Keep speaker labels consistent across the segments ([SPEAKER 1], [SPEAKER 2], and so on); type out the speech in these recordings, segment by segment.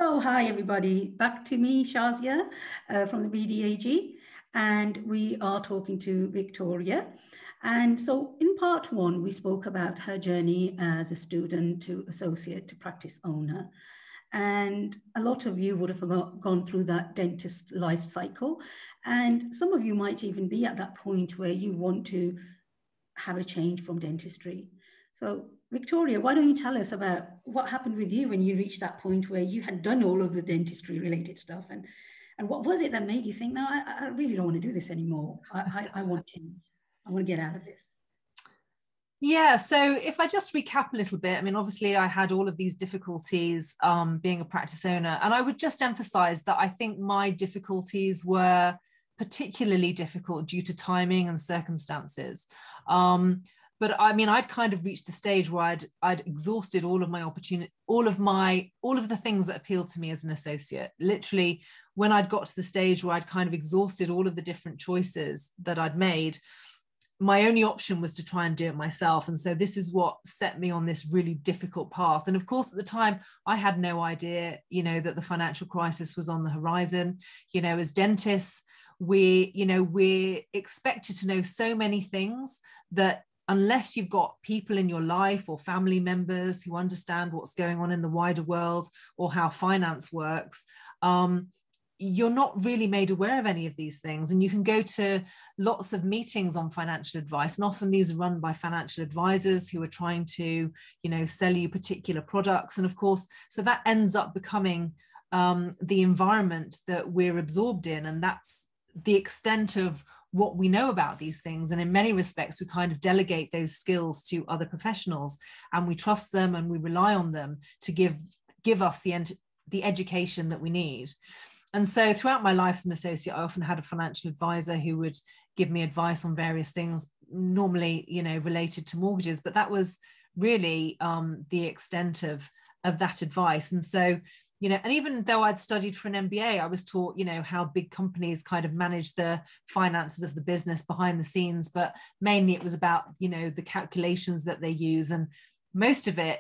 [SPEAKER 1] So, hi everybody, back to me, Shazia from the BDAG, and we are talking to Victoria. And so, in part one, we spoke about her journey as a student to associate to practice owner. And a lot of you would have gone through that dentist life cycle. And some of you might even be at that point where you want to have a change from dentistry. So, Victoria, why don't you tell us about what happened with you when you reached that point where you had done all of the dentistry related stuff, and what was it that made you think, no, I really don't want to do this anymore. I want change. I want to get out of this.
[SPEAKER 2] Yeah, so if I just recap a little bit, I mean, obviously I had all of these difficulties being a practice owner, and I would just emphasize that I think my difficulties were particularly difficult due to timing and circumstances. But I mean, I'd kind of reached a stage where I'd exhausted all of my opportunity, all of the things that appealed to me as an associate. Literally, when I'd got to the stage where I'd kind of exhausted all of the different choices that I'd made, my only option was to try and do it myself. And so this is what set me on this really difficult path. And of course, at the time, I had no idea, that the financial crisis was on the horizon. As dentists, we're expected to know so many things that unless you've got people in your life or family members who understand what's going on in the wider world or how finance works, you're not really made aware of any of these things. And you can go to lots of meetings on financial advice, and often these are run by financial advisors who are trying to, sell you particular products. And of course, so that ends up becoming the environment that we're absorbed in. And that's the extent of what we know about these things. And in many respects, we kind of delegate those skills to other professionals, and we trust them and we rely on them to give us the education that we need. And so throughout my life as an associate, I often had a financial advisor who would give me advice on various things, normally, related to mortgages, but that was really the extent of that advice. And so, and even though I'd studied for an MBA, I was taught, how big companies kind of manage the finances of the business behind the scenes, but mainly it was about, the calculations that they use. And most of it,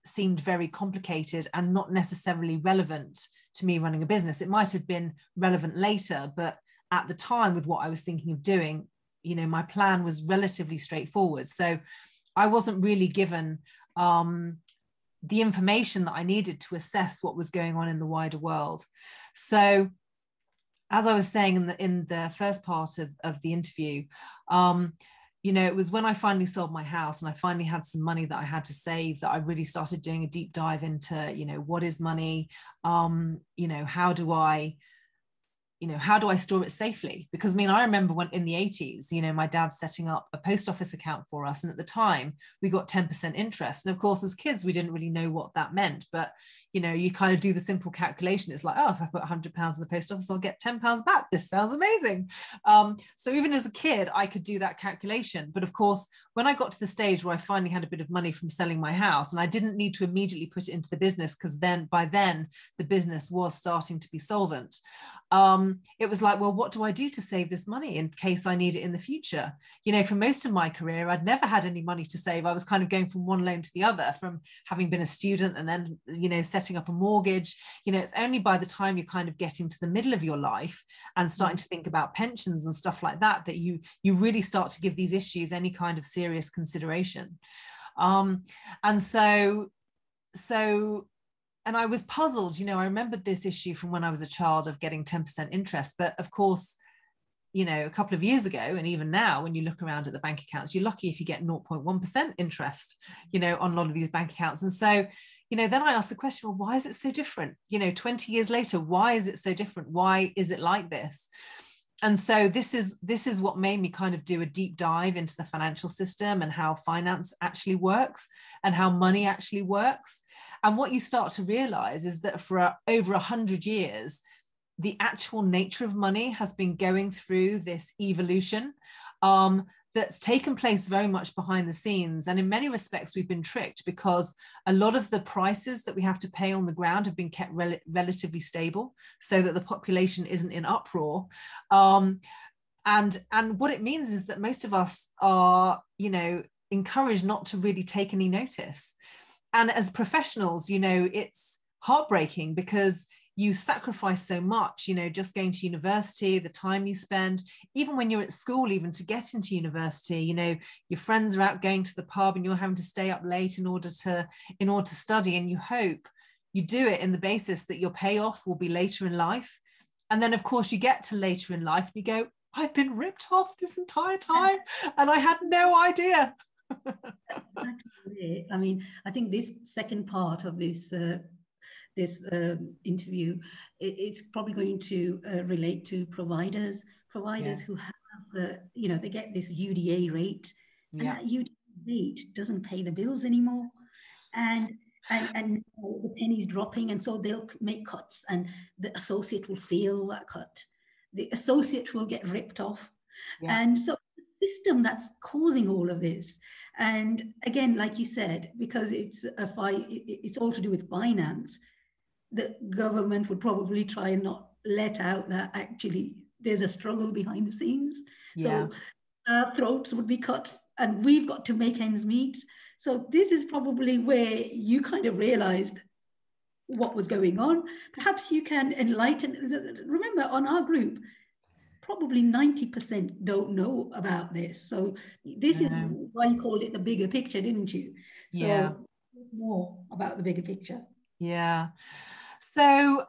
[SPEAKER 2] seemed very complicated and not necessarily relevant to me running a business. It might have been relevant later, but at the time with what I was thinking of doing, my plan was relatively straightforward. So I wasn't really given the information that I needed to assess what was going on in the wider world. So as I was saying in the first part of the interview, it was when I finally sold my house and I finally had some money that I had to save that I really started doing a deep dive into, what is money? How do I store it safely? Because I remember when in the 80s, my dad setting up a post office account for us. And at the time we got 10% interest. And of course, as kids, we didn't really know what that meant, but you kind of do the simple calculation. It's like, oh, if I put £100 in the post office, I'll get £10 back. This sounds amazing. So even as a kid, I could do that calculation. But of course, when I got to the stage where I finally had a bit of money from selling my house, and I didn't need to immediately put it into the business because by then the business was starting to be solvent. It was like, well, what do I do to save this money in case I need it in the future? For most of my career, I'd never had any money to save. I was kind of going from one loan to the other, from having been a student and then, setting up a mortgage. It's only by the time you're kind of getting to the middle of your life and starting to think about pensions and stuff like that, that you really start to give these issues any kind of serious consideration. And I was puzzled, I remembered this issue from when I was a child of getting 10% interest. But of course, a couple of years ago, and even now, when you look around at the bank accounts, you're lucky if you get 0.1% interest, on a lot of these bank accounts. And so, then I asked the question, well, why is it so different? 20 years later, why is it so different? Why is it like this? And so this is what made me kind of do a deep dive into the financial system and how finance actually works and how money actually works. And what you start to realize is that for over 100 years, the actual nature of money has been going through this evolution that's taken place very much behind the scenes. And in many respects, we've been tricked because a lot of the prices that we have to pay on the ground have been kept relatively stable so that the population isn't in uproar. And what it means is that most of us are, encouraged not to really take any notice. And as professionals, heartbreaking, because you sacrifice so much, you know, just going to university, the time you spend, even when you're at school, even to get into university, you know, your friends are out going to the pub and you're having to stay up late in order to study, and you hope you do it in the basis that your payoff will be later in life. And then of course you get to later in life and you go, I've been ripped off this entire time and I had no idea.
[SPEAKER 1] I mean, I think this second part of this interview, it's probably going to relate to providers who have, you know, they get this UDA rate, and that UDA rate doesn't pay the bills anymore, and the penny's dropping, and so they'll make cuts, and the associate will feel that cut. The associate will get ripped off, and so the system that's causing all of this. And again, like you said, because it's it's all to do with finance, the government would probably try and not let out that actually there's a struggle behind the scenes. So our throats would be cut and we've got to make ends meet. So this is probably where you kind of realized what was going on. Perhaps you can enlighten. Remember, on our group, probably 90% don't know about this. So this is why you called it the bigger picture, didn't you? So more about the bigger picture.
[SPEAKER 2] Yeah. So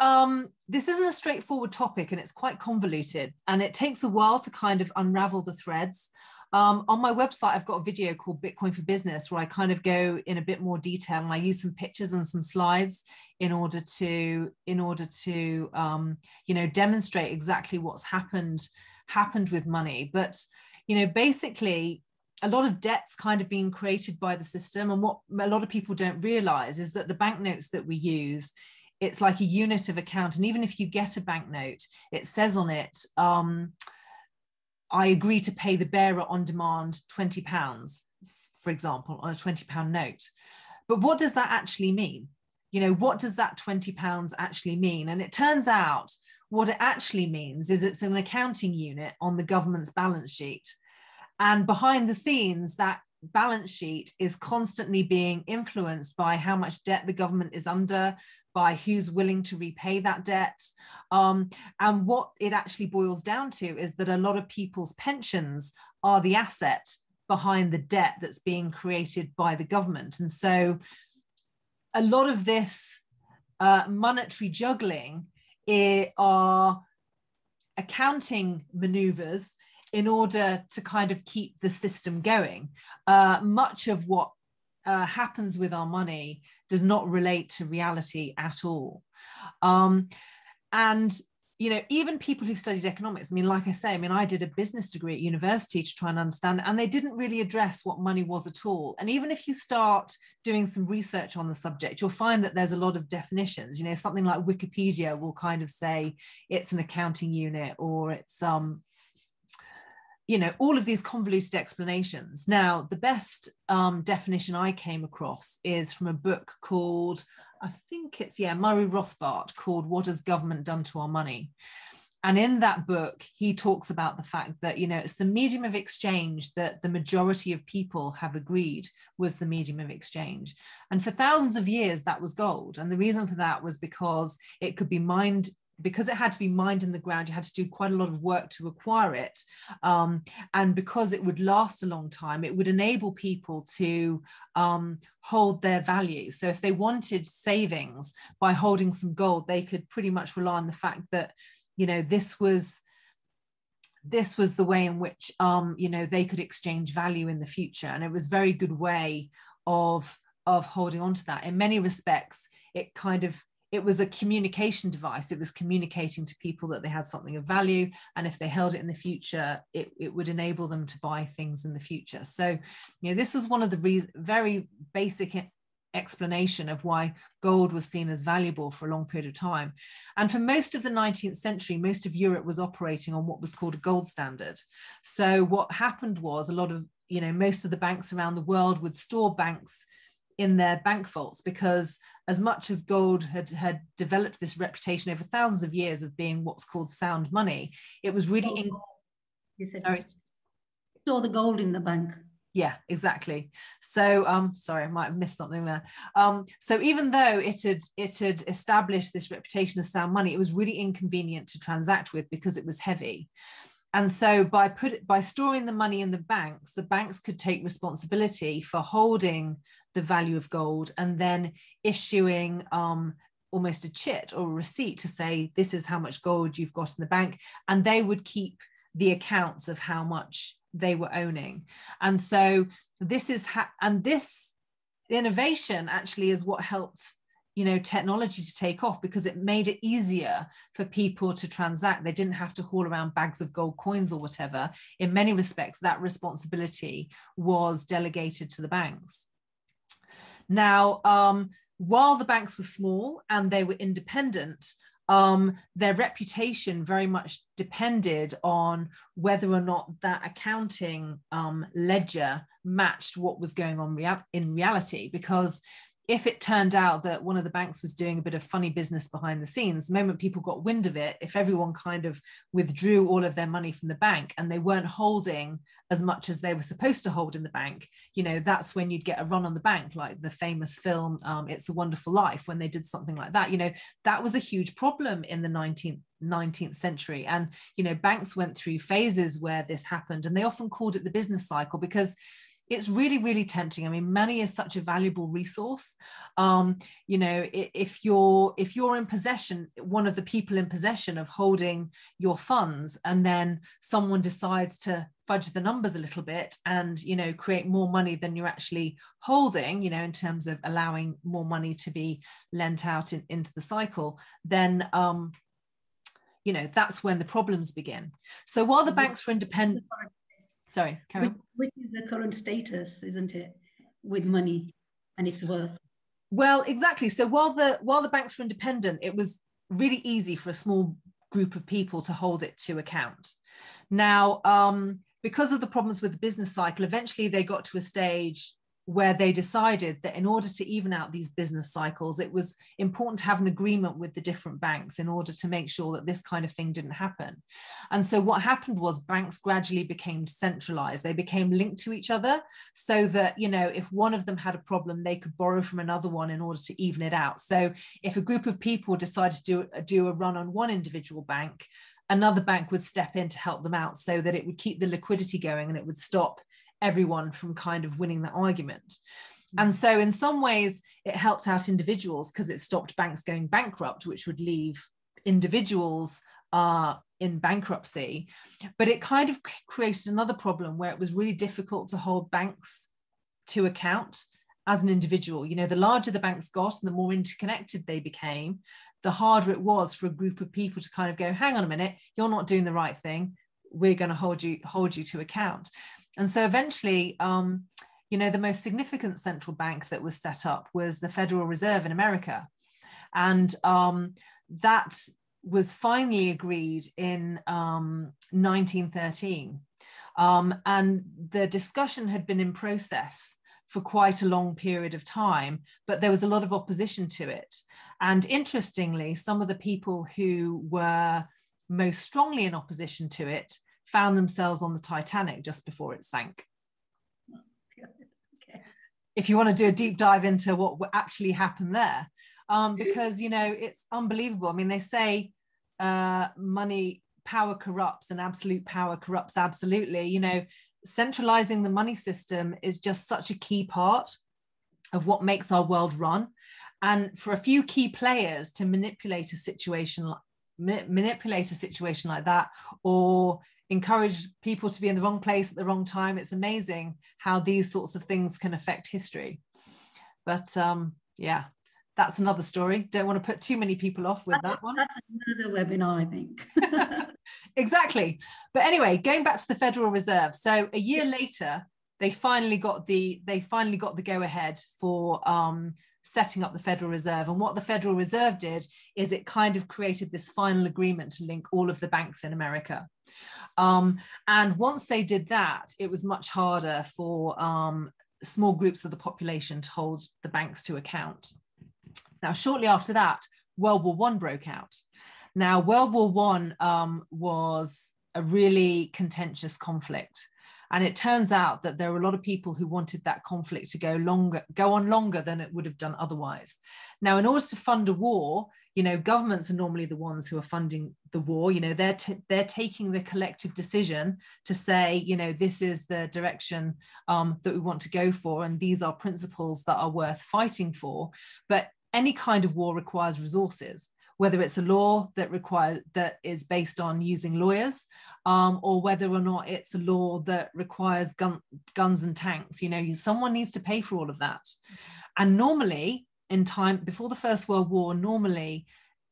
[SPEAKER 2] this isn't a straightforward topic, and it's quite convoluted, and it takes a while to kind of unravel the threads. On my website, I've got a video called Bitcoin for Business, where I kind of go in a bit more detail, and I use some pictures and some slides in order to you know, demonstrate exactly what's happened with money. But, you know, basically, a lot of debt's kind of being created by the system. And what a lot of people don't realize is that the banknotes that we use, it's like a unit of account. And even if you get a banknote, it says on it, I agree to pay the bearer on demand £20, for example, on a £20 note. But what does that actually mean? You know, what does that £20 actually mean? And it turns out what it actually means is it's an accounting unit on the government's balance sheet. And behind the scenes, that balance sheet is constantly being influenced by how much debt the government is under, by who's willing to repay that debt. And what it actually boils down to is that a lot of people's pensions are the asset behind the debt that's being created by the government. And so a lot of this monetary juggling are accounting maneuvers in order to kind of keep the system going. Much of what happens with our money does not relate to reality at all. And, you know, even people who've studied economics, I mean, like I say, I mean, I did a business degree at university to try and understand, and they didn't really address what money was at all. And even if you start doing some research on the subject, you'll find that there's a lot of definitions. You know, something like Wikipedia will kind of say it's an accounting unit, or it's, you know, all of these convoluted explanations. Now, the best definition I came across is from a book called, I think it's, Murray Rothbard, called What Has Government Done to Our Money? And in that book, he talks about the fact that, you know, it's the medium of exchange that the majority of people have agreed was the medium of exchange. And for thousands of years, that was gold. And the reason for that was because it could be mined, because it had to be mined in the ground, you had to do quite a lot of work to acquire it. And because it would last a long time, it would enable people to hold their value. So if they wanted savings by holding some gold, they could pretty much rely on the fact that, you know, this was the way in which, you know, they could exchange value in the future. And it was a very good way of holding on to that. In many respects, it was a communication device. It was communicating to people that they had something of value. And if they held it in the future, it would enable them to buy things in the future. So, you know, this was one of the very basic explanation of why gold was seen as valuable for a long period of time. And for most of the 19th century, most of Europe was operating on what was called a gold standard. So what happened was a lot of, you know, most of the banks around the world would store banks in their bank vaults, because as much as gold had developed this reputation over thousands of years of being what's called sound money, it was really
[SPEAKER 1] You said store the gold in the bank.
[SPEAKER 2] Yeah, exactly. So sorry, I might have missed something there. So even though it had established this reputation as sound money, it was really inconvenient to transact with because it was heavy. And so by storing the money in the banks could take responsibility for holding the value of gold and then issuing almost a chit or a receipt to say, this is how much gold you've got in the bank. And they would keep the accounts of how much they were owning. And so this innovation actually is what helped, you know, technology to take off, because it made it easier for people to transact. They didn't have to haul around bags of gold coins or whatever. In many respects, that responsibility was delegated to the banks. Now, while the banks were small and they were independent, their reputation very much depended on whether or not that accounting ledger matched what was going on in reality. Because if it turned out that one of the banks was doing a bit of funny business behind the scenes, the moment people got wind of it, if everyone kind of withdrew all of their money from the bank and they weren't holding as much as they were supposed to hold in the bank, you know, that's when you'd get a run on the bank, like the famous film It's a Wonderful Life, when they did something like that. You know, that was a huge problem in the 19th century. And, you know, banks went through phases where this happened, and they often called it the business cycle, because it's really, really tempting. I mean, money is such a valuable resource. You know, if you're in possession, one of the people in possession of holding your funds, and then someone decides to fudge the numbers a little bit and, you know, create more money than you're actually holding, you know, in terms of allowing more money to be lent out into the cycle, then, you know, that's when the problems begin. So while the banks were independent, sorry, carry on.
[SPEAKER 1] Which is the current status, isn't it, with money and its worth?
[SPEAKER 2] Well, exactly. So while the banks were independent, it was really easy for a small group of people to hold it to account. Now, because of the problems with the business cycle, eventually they got to a stage where they decided that in order to even out these business cycles, it was important to have an agreement with the different banks in order to make sure that this kind of thing didn't happen. And so what happened was banks gradually became centralized. They became linked to each other, so that, you know, if one of them had a problem, they could borrow from another one in order to even it out. So if a group of people decided to do a run on one individual bank, another bank would step in to help them out, so that it would keep the liquidity going and it would stop everyone from kind of winning the argument. And so in some ways it helped out individuals, because it stopped banks going bankrupt, which would leave individuals in bankruptcy. But it kind of created another problem where it was really difficult to hold banks to account as an individual. You know, the larger the banks got and the more interconnected they became, the harder it was for a group of people to kind of go, hang on a minute, you're not doing the right thing, we're going to hold you to account. And so eventually, you know, the most significant central bank that was set up was the Federal Reserve in America. And that was finally agreed in 1913. And the discussion had been in process for quite a long period of time, but there was a lot of opposition to it. And interestingly, some of the people who were most strongly in opposition to it found themselves on the Titanic just before it sank. Okay. If you want to do a deep dive into what actually happened there, because, you know, it's unbelievable. I mean, they say power corrupts and absolute power corrupts absolutely. You know, centralizing the money system is just such a key part of what makes our world run. And for a few key players to manipulate a situation like that, or encourage people to be in the wrong place at the wrong time, it's amazing how these sorts of things can affect history. But yeah, that's another story. Don't want to put too many people off with that one.
[SPEAKER 1] That's another webinar, I think.
[SPEAKER 2] Exactly. But anyway, going back to the Federal Reserve. So a year later, they finally got the go ahead for setting up the Federal Reserve. And what the Federal Reserve did is it kind of created this final agreement to link all of the banks in America. And once they did that, it was much harder for small groups of the population to hold the banks to account. Now, shortly after that, World War I broke out. Now, World War I was a really contentious conflict. And it turns out that there were a lot of people who wanted that conflict to go on longer than it would have done otherwise. Now, in order to fund a war, governments are normally the ones who are funding the war. They're taking the collective decision to say, this is the direction that we want to go for, and these are principles that are worth fighting for. But any kind of war requires resources, whether it's a law that is based on using lawyers, or whether or not it's a law that requires guns and tanks. Someone needs to pay for all of that. And normally, in time before the First World War, normally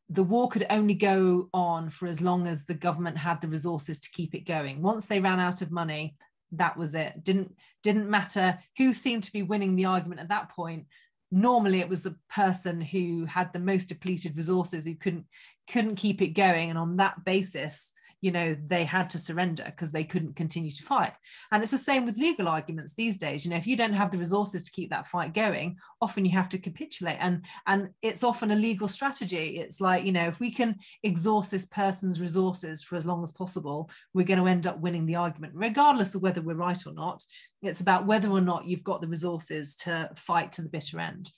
[SPEAKER 2] the war could only go on for as long as the government had the resources to keep it going. Once they ran out of money, that was it. Didn't matter who seemed to be winning the argument at that point. Normally it was the person who had the most depleted resources who couldn't keep it going, and on that basis they had to surrender because they couldn't continue to fight. And it's the same with legal arguments these days. If you don't have the resources to keep that fight going, often you have to capitulate, and it's often a legal strategy. It's like, if we can exhaust this person's resources for as long as possible, we're going to end up winning the argument, regardless of whether we're right or not. It's about whether or not you've got the resources to fight to the bitter end.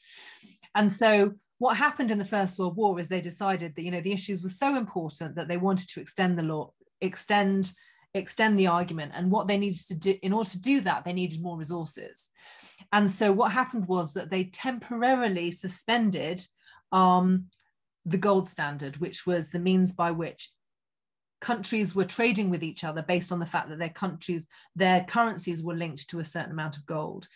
[SPEAKER 2] And so what happened in the First World War is they decided that, the issues were so important that they wanted to extend the law, extend the argument. And what they needed to do, in order to do that, they needed more resources. And so what happened was that they temporarily suspended the gold standard, which was the means by which countries were trading with each other based on the fact that their currencies were linked to a certain amount of gold.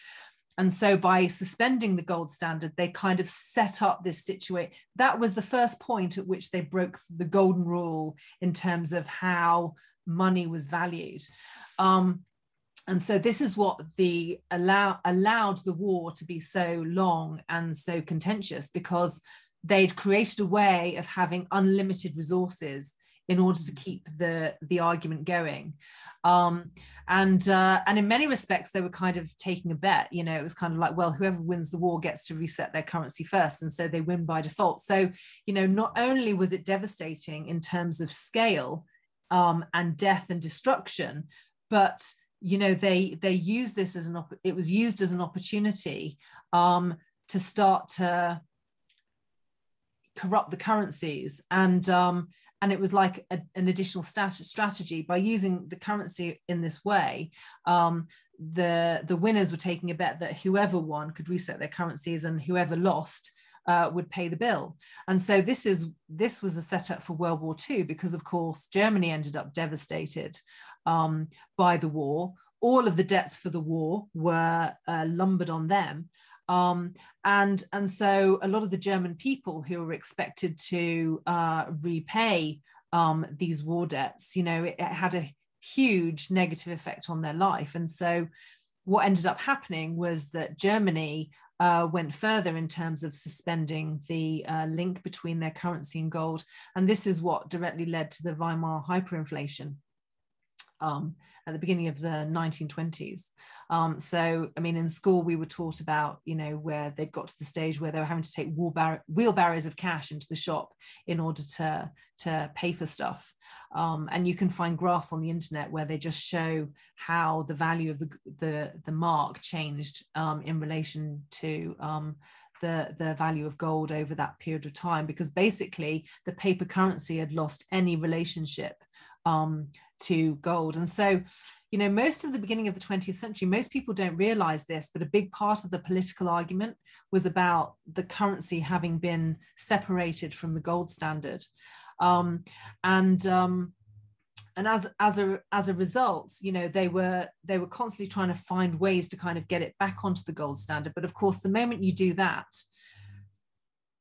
[SPEAKER 2] And so by suspending the gold standard, they kind of set up this situation. That was the first point at which they broke the golden rule in terms of how money was valued. And so this is what allowed the war to be so long and so contentious, because they'd created a way of having unlimited resources in order to keep the argument going. And in many respects, they were kind of taking a bet. It was kind of like, well, whoever wins the war gets to reset their currency first. And so they win by default. So, not only was it devastating in terms of scale and death and destruction, but, they used this as it was used as an opportunity to start to corrupt the currencies. And it was like an additional strategy. By using the currency in this way, the winners were taking a bet that whoever won could reset their currencies, and whoever lost would pay the bill. And so this was a setup for World War II, because of course Germany ended up devastated by the war. All of the debts for the war were lumbered on them. And so a lot of the German people who were expected to repay these war debts, it had a huge negative effect on their life. And so what ended up happening was that Germany went further in terms of suspending the link between their currency and gold. And this is what directly led to the Weimar hyperinflation at the beginning of the 1920s. So, I mean, in school, we were taught about, where they'd got to the stage where they were having to take wheelbarrows of cash into the shop in order to pay for stuff. And you can find graphs on the internet where they just show how the value of the mark changed in relation to the value of gold over that period of time, because basically the paper currency had lost any relationship to gold. And so, most of the beginning of the 20th century, most people don't realize this, but a big part of the political argument was about the currency having been separated from the gold standard. And as a result, they were constantly trying to find ways to kind of get it back onto the gold standard. But of course, the moment you do that,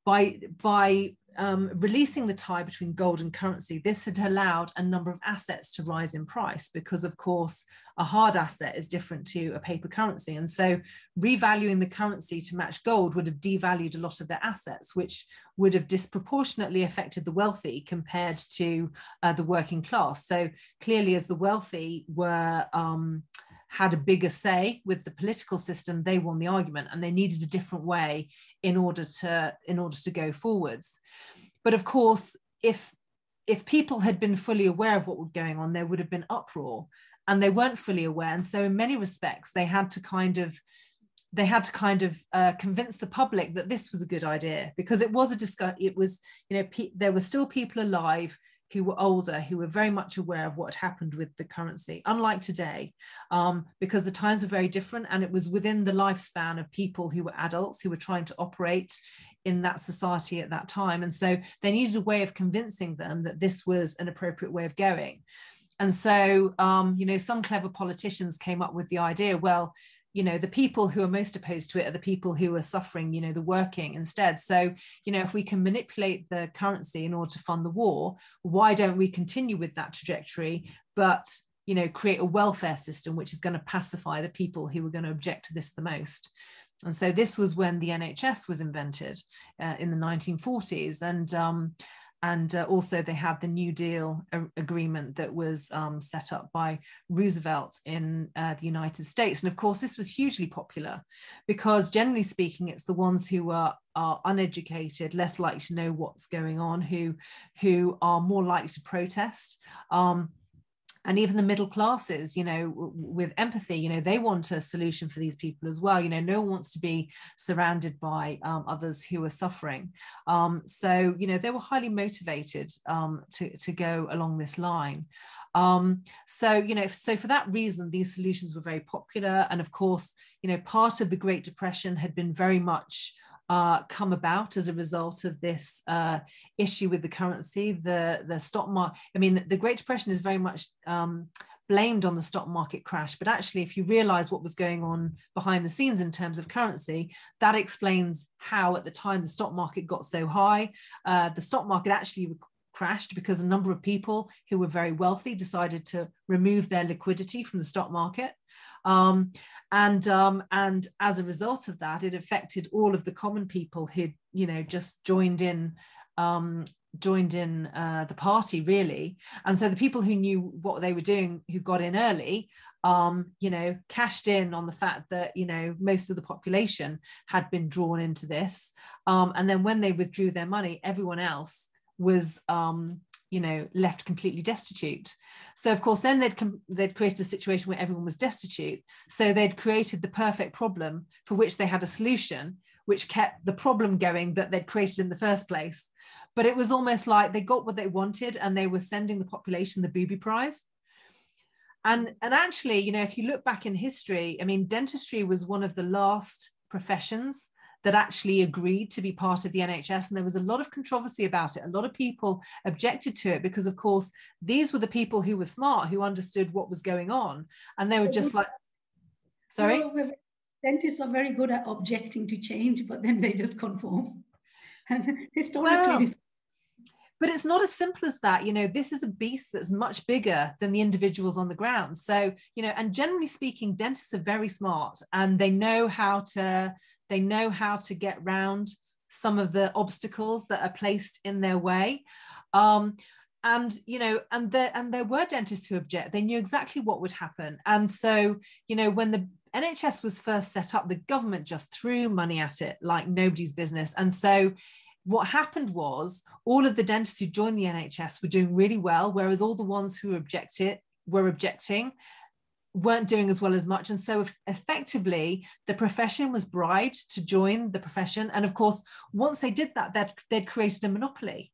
[SPEAKER 2] by releasing the tie between gold and currency, this had allowed a number of assets to rise in price, because of course a hard asset is different to a paper currency. And so revaluing the currency to match gold would have devalued a lot of their assets, which would have disproportionately affected the wealthy compared to the working class. So clearly, as the wealthy were had a bigger say with the political system, they won the argument, and they needed a different way in order to go forwards. But of course, if people had been fully aware of what was going on, there would have been uproar. and they weren't fully aware. And so in many respects, they had to kind of convince the public that this was a good idea, because it was there were still people alive who were older, who were very much aware of what had happened with the currency, unlike today, because the times were very different, and it was within the lifespan of people who were adults who were trying to operate in that society at that time. And so they needed a way of convincing them that this was an appropriate way of going. And so, some clever politicians came up with the idea, well, the people who are most opposed to it are the people who are suffering, the working instead. So, if we can manipulate the currency in order to fund the war, why don't we continue with that trajectory, but, create a welfare system which is going to pacify the people who are going to object to this the most. And so this was when the NHS was invented in the 1940s. And also they had the New Deal agreement that was set up by Roosevelt in the United States. And of course, this was hugely popular because generally speaking, it's the ones who are uneducated, less likely to know what's going on, who are more likely to protest. And even the middle classes, with empathy, they want a solution for these people as well. No one wants to be surrounded by others who are suffering. So, they were highly motivated to go along this line. So for that reason, these solutions were very popular. And of course, part of the Great Depression had been very much come about as a result of this issue with the currency, the stock market. I mean, the Great Depression is very much blamed on the stock market crash, but actually, if you realize what was going on behind the scenes in terms of currency, that explains how at the time the stock market got so high. The stock market actually crashed because a number of people who were very wealthy decided to remove their liquidity from the stock market. And as a result of that, it affected all of the common people who, just joined in the party, really. And so the people who knew what they were doing, who got in early, cashed in on the fact that, most of the population had been drawn into this. And then when they withdrew their money, everyone else was left completely destitute. So of course, then they'd created a situation where everyone was destitute. So they'd created the perfect problem for which they had a solution, which kept the problem going that they'd created in the first place. But it was almost like they got what they wanted and they were sending the population the booby prize. And actually, if you look back in history, I mean, dentistry was one of the last professions that actually agreed to be part of the NHS. And there was a lot of controversy about it. A lot of people objected to it because, of course, these were the people who were smart, who understood what was going on. And they were just like, sorry?
[SPEAKER 1] Well, dentists are very good at objecting to change, but then they just conform. And historically,
[SPEAKER 2] but it's not as simple as that. This is a beast that's much bigger than the individuals on the ground. So, and generally speaking, dentists are very smart and they know how to get round some of the obstacles that are placed in their way. And there were dentists who object. They knew exactly what would happen. And so, when the NHS was first set up, the government just threw money at it like nobody's business. And so what happened was all of the dentists who joined the NHS were doing really well, whereas all the ones who were objecting weren't doing as well as much. And so effectively, the profession was bribed to join the profession. And of course, once they did that, they'd created a monopoly.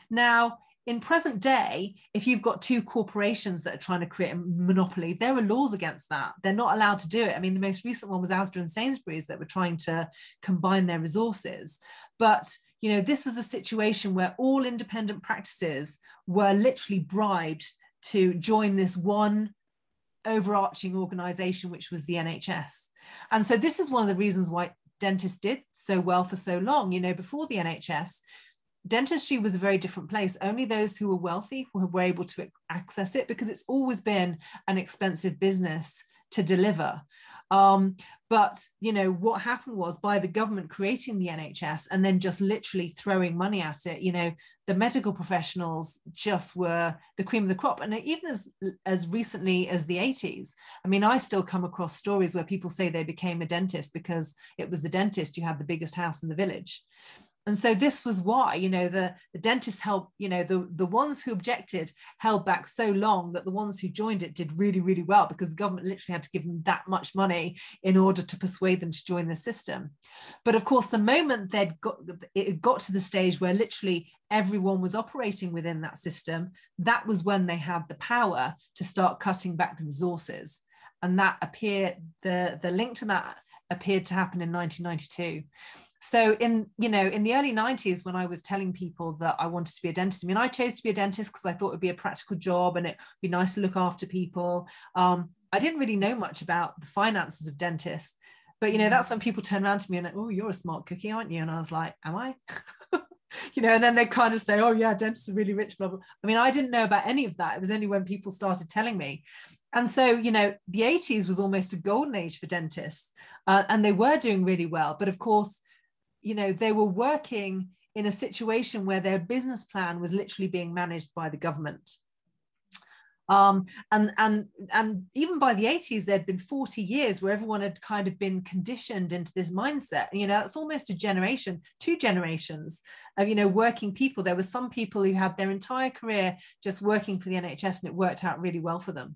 [SPEAKER 2] Now, in present day, if you've got two corporations that are trying to create a monopoly, there are laws against that. They're not allowed to do it. I mean, the most recent one was Asda and Sainsbury's that were trying to combine their resources. But, this was a situation where all independent practices were literally bribed to join this one overarching organization, which was the NHS. And so this is one of the reasons why dentists did so well for so long. Before the NHS, dentistry was a very different place. Only those who were wealthy were able to access it because it's always been an expensive business to deliver. But what happened was, by the government creating the NHS and then just literally throwing money at it, the medical professionals just were the cream of the crop. And even as recently as the 80s, I mean, I still come across stories where people say they became a dentist because it was the dentist who had the biggest house in the village. And so this was why, you know, the dentists held, you know, the ones who objected held back so long that the ones who joined it did really, really well, because the government literally had to give them that much money in order to persuade them to join the system. But of course, the moment it got to the stage where literally everyone was operating within that system, that was when they had the power to start cutting back the resources. And that appeared, the link to that appeared to happen in 1992. So in the early 90s, when I was telling people that I wanted to be a dentist, I mean, I chose to be a dentist because I thought it would be a practical job and it'd be nice to look after people. I didn't really know much about the finances of dentists, but, you know, that's when people turn around to me and like, oh, you're a smart cookie, aren't you? And I was like, am I? You know, and then they kind of say, oh yeah, dentists are really rich, blah, blah. I mean, I didn't know about any of that. It was only when people started telling me. And so, you know, the 80s was almost a golden age for dentists, and they were doing really well. But of course, you know, they were working in a situation where their business plan was literally being managed by the government. And even by the 80s, there'd been 40 years where everyone had kind of been conditioned into this mindset. You know, it's almost a generation, 2 generations of, you know, working people. There were some people who had their entire career just working for the NHS, and it worked out really well for them.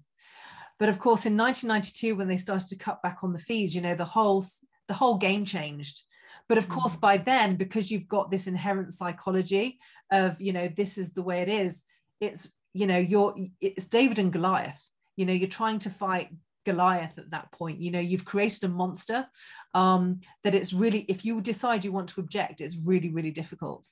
[SPEAKER 2] But of course, in 1992, when they started to cut back on the fees, you know, the whole game changed. But of course, by then, because you've got this inherent psychology of, you know, this is the way it is, it's, you know, it's David and Goliath. You know, you're trying to fight Goliath at that point. You know, you've created a monster that it's really, if you decide you want to object, it's really, really difficult.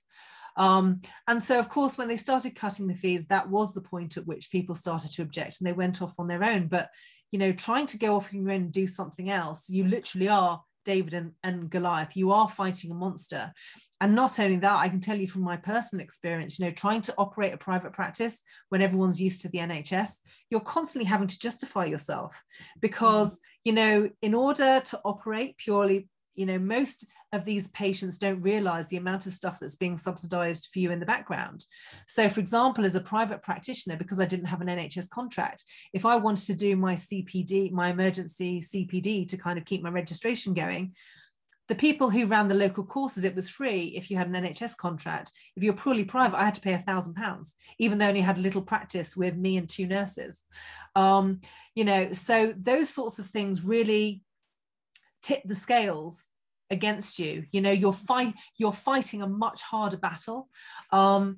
[SPEAKER 2] And so, of course, when they started cutting the fees, that was the point at which people started to object, and they went off on their own. But, you know, trying to go off on your own and do something else, you literally are David and Goliath. You are fighting a monster. And not only that, I can tell you from my personal experience, you know, trying to operate a private practice when everyone's used to the NHS, you're constantly having to justify yourself because, you know, in order to operate purely, you know, most of these patients don't realize the amount of stuff that's being subsidized for you in the background. So, for example, as a private practitioner, because I didn't have an NHS contract, if I wanted to do my CPD, my emergency CPD to kind of keep my registration going, the people who ran the local courses, it was free if you had an NHS contract. If you're purely private, I had to pay £1,000, even though I only had a little practice with me and 2 nurses. You know, so those sorts of things really tip the scales against you. You know, you're fighting a much harder battle. And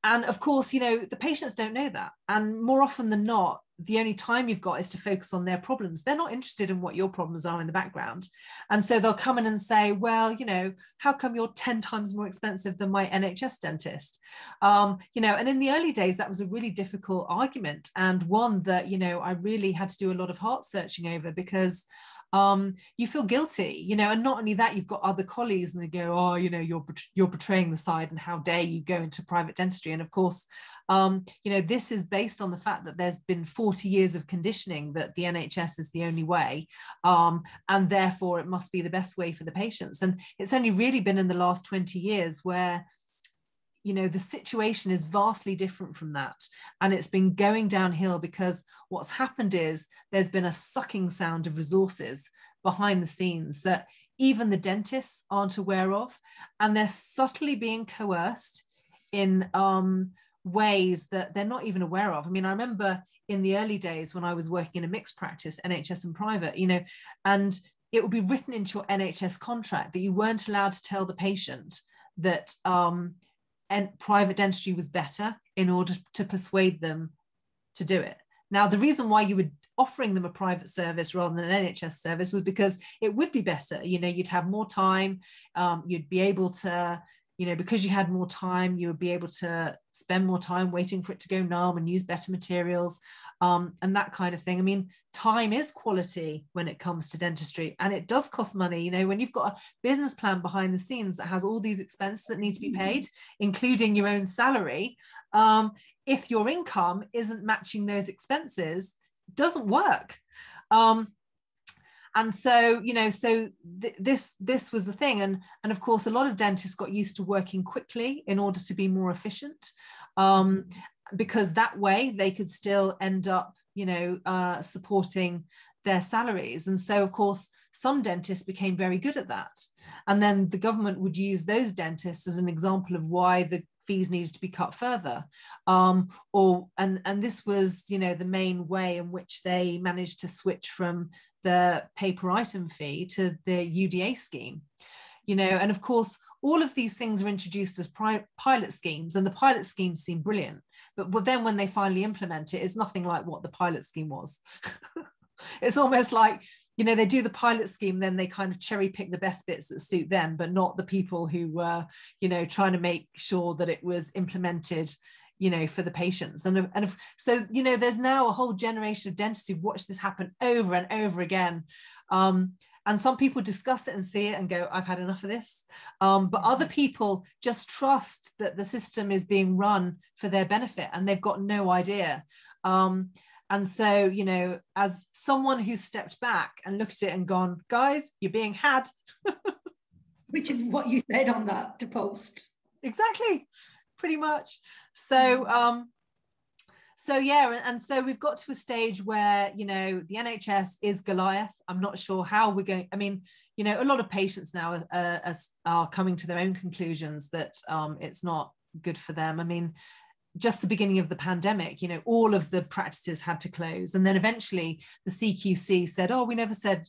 [SPEAKER 2] of course, you know, the patients don't know that. And more often than not, the only time you've got is to focus on their problems. They're not interested in what your problems are in the background. And so they'll come in and say, well, you know, how come you're 10 times more expensive than my NHS dentist? You know, and in the early days, that was a really difficult argument, and one that, you know, I really had to do a lot of heart searching over, because you feel guilty, you know, and not only that, you've got other colleagues and they go, oh, you know, you're betraying the side, and how dare you go into private dentistry. And of course, you know, this is based on the fact that there's been 40 years of conditioning that the NHS is the only way, and therefore it must be the best way for the patients. And it's only really been in the last 20 years where, you know, the situation is vastly different from that. And it's been going downhill because what's happened is there's been a sucking sound of resources behind the scenes that even the dentists aren't aware of. And they're subtly being coerced in ways that they're not even aware of. I mean, I remember in the early days when I was working in a mixed practice, NHS and private, you know, and it would be written into your NHS contract that you weren't allowed to tell the patient that and private dentistry was better in order to persuade them to do it. Now, the reason why you were offering them a private service rather than an NHS service was because it would be better. You know, you'd have more time, you'd be able to, you know, because you had more time, you would be able to spend more time waiting for it to go numb and use better materials, and that kind of thing. I mean, time is quality when it comes to dentistry, and it does cost money. You know, when you've got a business plan behind the scenes that has all these expenses that need to be paid, including your own salary, if your income isn't matching those expenses, it doesn't work. And so, you know, so this was the thing. And of course, a lot of dentists got used to working quickly in order to be more efficient, because that way they could still end up, you know, supporting their salaries. And so, of course, some dentists became very good at that. And then the government would use those dentists as an example of why the fees needed to be cut further. And this was, you know, the main way in which they managed to switch from the pay-per item fee to the UDA scheme. You know, and of course, all of these things are introduced as pilot schemes, and the pilot schemes seem brilliant. But then when they finally implement it, it's nothing like what the pilot scheme was. It's almost like, you know, they do the pilot scheme, then they kind of cherry pick the best bits that suit them, but not the people who were, you know, trying to make sure that it was implemented, you know, for the patients. So, you know, there's now a whole generation of dentists who've watched this happen over and over again. And some people discuss it and see it and go, I've had enough of this. But other people just trust that the system is being run for their benefit, and they've got no idea. And so, you know, as someone who's stepped back and looked at it and gone, guys, you're being had.
[SPEAKER 1] Which is what you said on that to post.
[SPEAKER 2] Exactly, pretty much. So, yeah, and so we've got to a stage where, you know, the NHS is Goliath. I'm not sure how we're going. I mean, you know, a lot of patients now are coming to their own conclusions that it's not good for them. I mean, just the beginning of the pandemic, you know, all of the practices had to close. And then eventually the CQC said, oh, we never said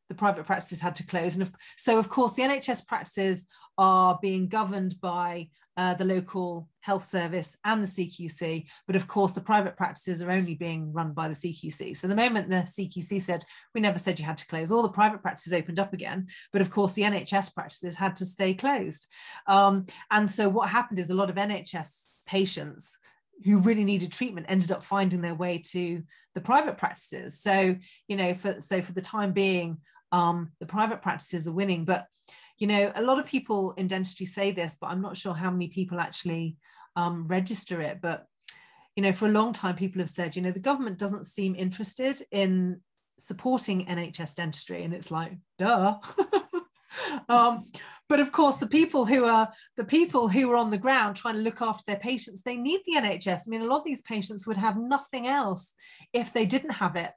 [SPEAKER 2] the private practices had to close. And so, of course, the NHS practices are being governed by the local health service and the CQC. But of course, the private practices are only being run by the CQC. So the moment the CQC said, we never said you had to close, all the private practices opened up again. But of course, the NHS practices had to stay closed. And so what happened is a lot of NHS patients who really needed treatment ended up finding their way to the private practices. So, you know, for the time being, the private practices are winning. But, you know, a lot of people in dentistry say this, but I'm not sure how many people actually register it. But, you know, for a long time, people have said, you know, the government doesn't seem interested in supporting NHS dentistry. And it's like, duh. But of course, the people who are on the ground trying to look after their patients, they need the NHS. I mean, a lot of these patients would have nothing else if they didn't have it.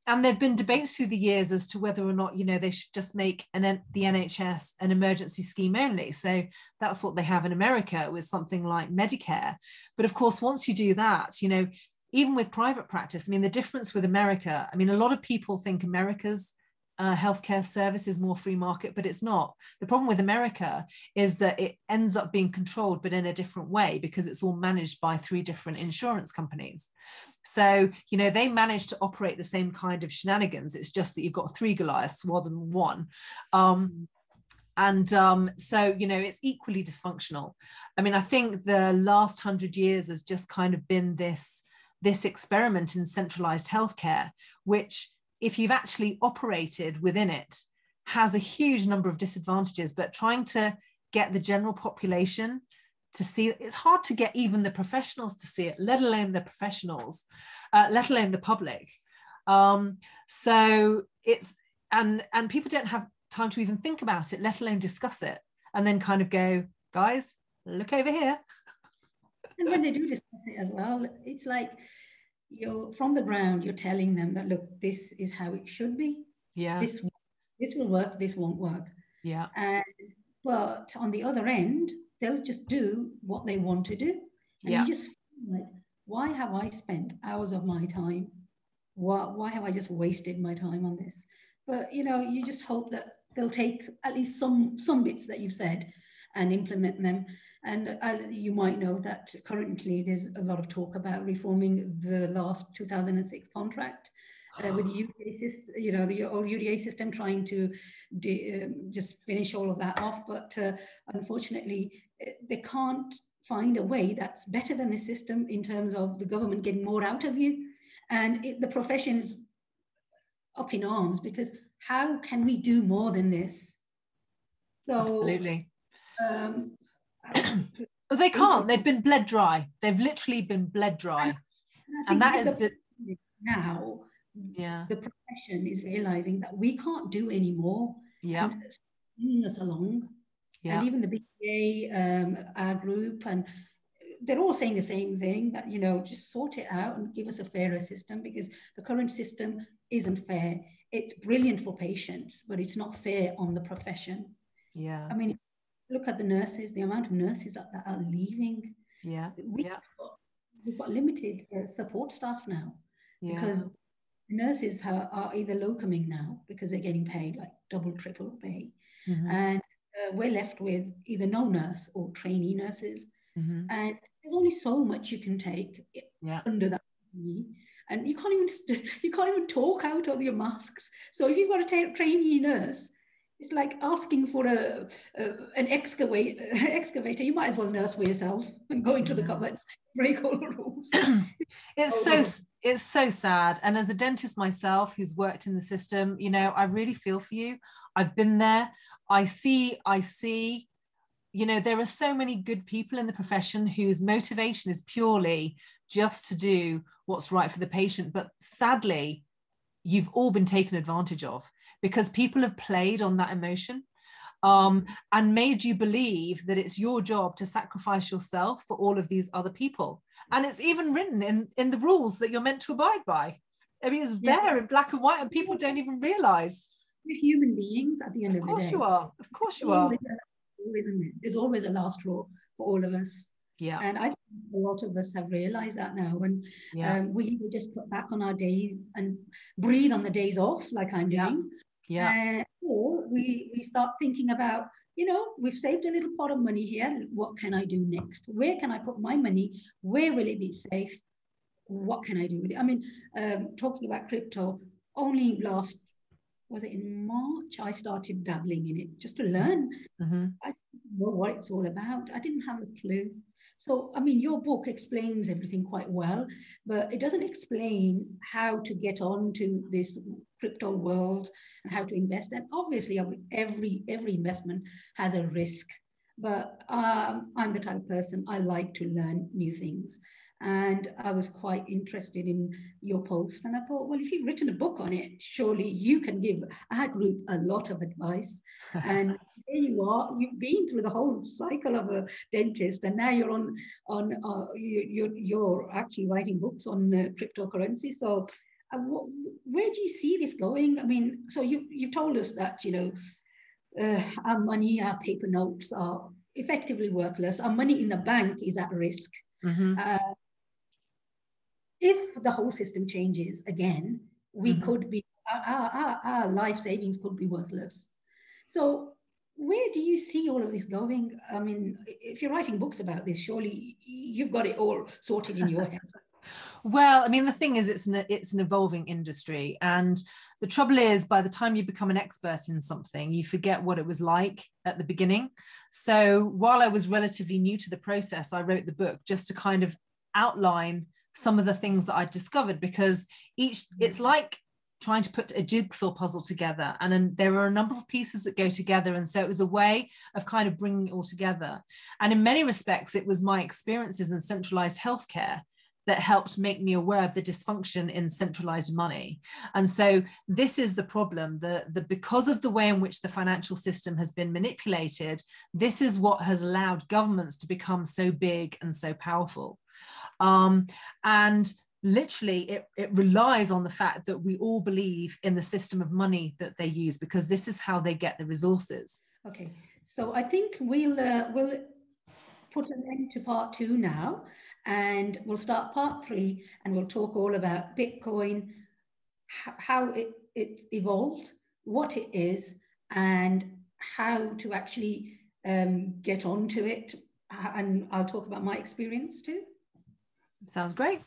[SPEAKER 2] And there've been debates through the years as to whether or not, you know, they should just make the NHS an emergency scheme only. So that's what they have in America with something like Medicare. But of course, once you do that, you know, even with private practice, I mean, the difference with America, I mean, a lot of people think America's healthcare service is more free market, but it's not. The problem with America is that it ends up being controlled, but in a different way, because it's all managed by 3 different insurance companies. So, you know, they manage to operate the same kind of shenanigans. It's just that you've got 3 Goliaths rather than 1. So, you know, it's equally dysfunctional. I mean, I think the last 100 years has just kind of been this experiment in centralized healthcare, which, if you've actually operated within it, has a huge number of disadvantages. But trying to get the general population to see it, it's hard to get even the professionals to see it, let alone the professionals, let alone the public. So it's, and people don't have time to even think about it, let alone discuss it, and then kind of go, guys, look over here.
[SPEAKER 1] And when they do discuss it as well, it's like, you're from the ground, you're telling them that, look, this is how it should be.
[SPEAKER 2] Yeah.
[SPEAKER 1] This will work, this won't work.
[SPEAKER 2] Yeah.
[SPEAKER 1] But on the other end, they'll just do what they want to do. And
[SPEAKER 2] yeah.
[SPEAKER 1] You just feel like, why have I spent hours of my time? Why have I just wasted my time on this? But, you know, you just hope that they'll take at least some bits that you've said and implement them. And as you might know, that currently there's a lot of talk about reforming the last 2006 contract with the UDA system, you know, the old UDA system, trying to just finish all of that off. But unfortunately, they can't find a way that's better than the system in terms of the government getting more out of you. And the profession is up in arms because how can we do more than this? So,
[SPEAKER 2] absolutely. They can't. They've been bled dry. They've literally been bled dry. And that is
[SPEAKER 1] now.
[SPEAKER 2] Yeah.
[SPEAKER 1] The profession is realizing that we can't do anymore.
[SPEAKER 2] Yeah.
[SPEAKER 1] And bringing us along.
[SPEAKER 2] Yeah.
[SPEAKER 1] And even the BPA, our group, and they're all saying the same thing, that, you know, just sort it out and give us a fairer system, because the current system isn't fair. it's brilliant for patients, but it's not fair on the profession.
[SPEAKER 2] Yeah.
[SPEAKER 1] I mean, look at the nurses, the amount of nurses that are leaving.
[SPEAKER 2] Yeah.
[SPEAKER 1] We've got limited support staff now, because nurses are either locuming now because they're getting paid like double, triple pay. And we're left with either no nurse or trainee nurses. And there's only so much you can take under that. And you can't even talk out of your masks. So if you've got a trainee nurse, it's like asking for an excavator. You might as well nurse for yourself and go into the cupboards, break all the rules.
[SPEAKER 2] It's so sad. And as a dentist myself, who's worked in the system, you know, I really feel for you. I've been there. I see, you know, there are so many good people in the profession whose motivation is purely just to do what's right for the patient. But sadly, you've all been taken advantage of, because people have played on that emotion and made you believe that it's your job to sacrifice yourself for all of these other people. And it's even written in the rules that you're meant to abide by. I mean, it's there in black and white, and people don't even realize.
[SPEAKER 1] We're human beings at the end of the day.
[SPEAKER 2] Of course you are. Of course you are.
[SPEAKER 1] There's always a last straw for all of us.
[SPEAKER 2] Yeah.
[SPEAKER 1] And I think a lot of us have realized that now. And we just put back on our days and breathe on the days off, like I'm doing. Or we start thinking about, you know, we've saved a little pot of money here. What can I do next? Where can I put my money? Where will it be safe? What can I do with it? I mean, talking about crypto, only was it in March, I started dabbling in it just to learn. I didn't know what it's all about. I didn't have a clue. So, I mean, your book explains everything quite well, but it doesn't explain how to get onto this crypto world and how to invest. And obviously, every investment has a risk. But I'm the type of person, I like to learn new things. And I was quite interested in your post. And I thought, well, if you've written a book on it, surely you can give our group a lot of advice. And there you are. You've been through the whole cycle of a dentist, and now you're you're actually writing books on cryptocurrency. So where do you see this going? I mean, so you've told us that, you know, our money, our paper notes are effectively worthless. Our money in the bank is at risk. If the whole system changes again, we could be, our life savings could be worthless. So where do you see all of this going? I mean, if you're writing books about this, surely you've got it all sorted in your head.
[SPEAKER 2] Well, I mean, the thing is, it's an evolving industry. And the trouble is, by the time you become an expert in something, you forget what it was like at the beginning. So while I was relatively new to the process, I wrote the book just to kind of outline some of the things that I discovered, because it's like trying to put a jigsaw puzzle together, and then there are a number of pieces that go together, and so it was a way of kind of bringing it all together. And in many respects, it was my experiences in centralized healthcare that helped make me aware of the dysfunction in centralized money. And so this is the problem, because of the way in which the financial system has been manipulated, this is what has allowed governments to become so big and so powerful. And literally it relies on the fact that we all believe in the system of money that they use, because this is how they get the resources.
[SPEAKER 1] Okay, so I think we'll put an end to part 2 now, and we'll start part 3, and we'll talk all about Bitcoin, how it evolved, what it is, and how to actually get onto it. And I'll talk about my experience too.
[SPEAKER 2] Sounds great.